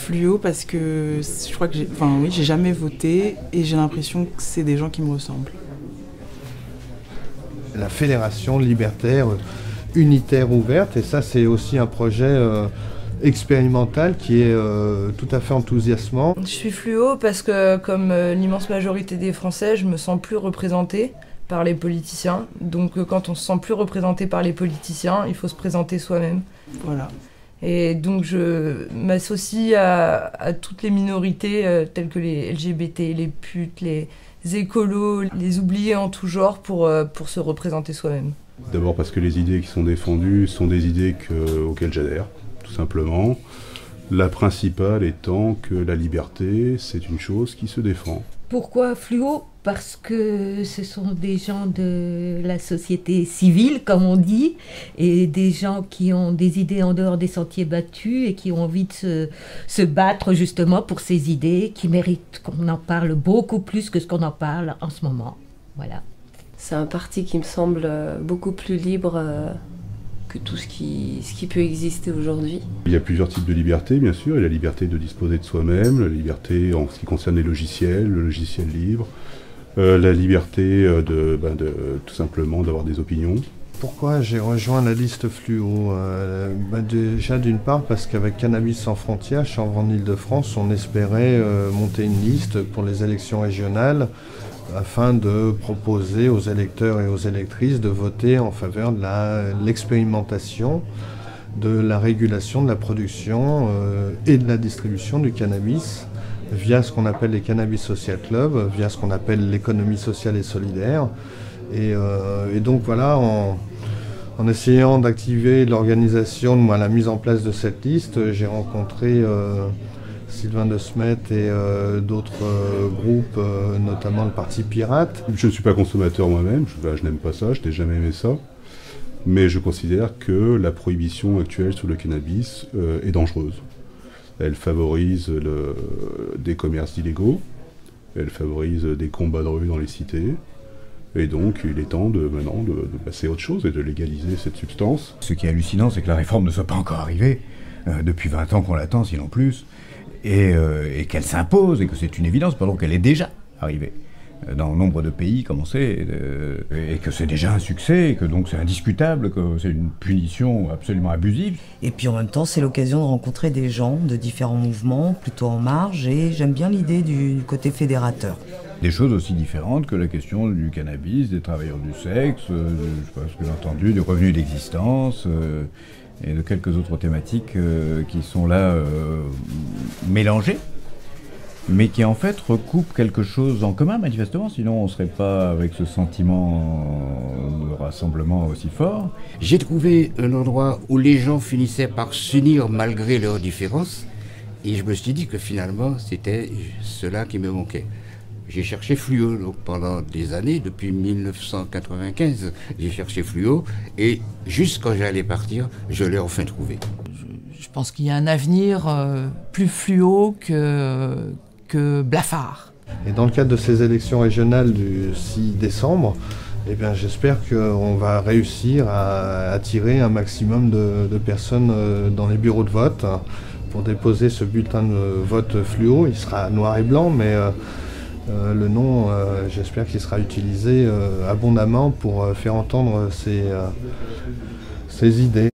fluo parce que je crois que j'ai jamais voté et j'ai l'impression que c'est des gens qui me ressemblent. La fédération libertaire unitaire ouverte, et ça c'est aussi un projet expérimental qui est tout à fait enthousiasmant. Je suis fluo parce que, comme l'immense majorité des Français, je me sens plus représentée par les politiciens. Donc quand on se sent plus représenté par les politiciens, il faut se présenter soi-même. Voilà. Et donc je m'associe à toutes les minorités telles que les LGBT, les putes, les écolos, les oubliés en tout genre pour se représenter soi-même. D'abord parce que les idées qui sont défendues sont des idées auxquelles j'adhère, tout simplement. La principale étant que la liberté, c'est une chose qui se défend. Pourquoi fluo? Parce que ce sont des gens de la société civile, comme on dit, et des gens qui ont des idées en dehors des sentiers battus et qui ont envie de se battre justement pour ces idées qui méritent qu'on en parle beaucoup plus que ce qu'on en parle en ce moment. Voilà. C'est un parti qui me semble beaucoup plus libre que tout ce qui peut exister aujourd'hui. Il y a plusieurs types de liberté, bien sûr. Il y a la liberté de disposer de soi-même, la liberté en ce qui concerne les logiciels, le logiciel libre, la liberté tout simplement d'avoir des opinions. Pourquoi j'ai rejoint la liste fluo? Déjà d'une part parce qu'avec Cannabis sans frontières, Chanvre en Ile-de-France, on espérait monter une liste pour les élections régionales afin de proposer aux électeurs et aux électrices de voter en faveur de l'expérimentation de la régulation de la production et de la distribution du cannabis via ce qu'on appelle les Cannabis Social Clubs, via ce qu'on appelle l'économie sociale et solidaire. Et donc voilà, en essayant d'activer l'organisation, la mise en place de cette liste, j'ai rencontré Sylvain De Smet et d'autres groupes, notamment le Parti Pirate. Je ne suis pas consommateur moi-même, je n'aime pas ça, je n'ai jamais aimé ça. Mais je considère que la prohibition actuelle sur le cannabis est dangereuse. Elle favorise des commerces illégaux, elle favorise des combats de rue dans les cités. Et donc, il est temps maintenant de passer à autre chose et de légaliser cette substance. Ce qui est hallucinant, c'est que la réforme ne soit pas encore arrivée. Depuis 20 ans qu'on l'attend, sinon plus. Et qu'elle s'impose, et que c'est une évidence, pendant qu'elle est déjà arrivée dans nombre de pays, comme on sait, et que c'est déjà un succès, et que donc c'est indiscutable, que c'est une punition absolument abusive. Et puis en même temps, c'est l'occasion de rencontrer des gens de différents mouvements, plutôt en marge, et j'aime bien l'idée du côté fédérateur. Des choses aussi différentes que la question du cannabis, des travailleurs du sexe, je sais pas ce que j'ai entendu, du revenu d'existence, et de quelques autres thématiques qui sont là mélangées, mais qui en fait recoupent quelque chose en commun manifestement, sinon on ne serait pas avec ce sentiment de rassemblement aussi fort. J'ai trouvé un endroit où les gens finissaient par s'unir malgré leurs différences, et je me suis dit que finalement c'était cela qui me manquait. J'ai cherché fluo donc, pendant des années, depuis 1995, j'ai cherché fluo, et juste quand j'allais partir, je l'ai enfin trouvé. Je pense qu'il y a un avenir plus fluo que blafard. Et dans le cadre de ces élections régionales du 6 décembre, eh bien, j'espère qu'on va réussir à attirer un maximum de personnes dans les bureaux de vote pour déposer ce bulletin de vote fluo. Il sera noir et blanc, mais le nom, j'espère qu'il sera utilisé abondamment pour faire entendre ces idées.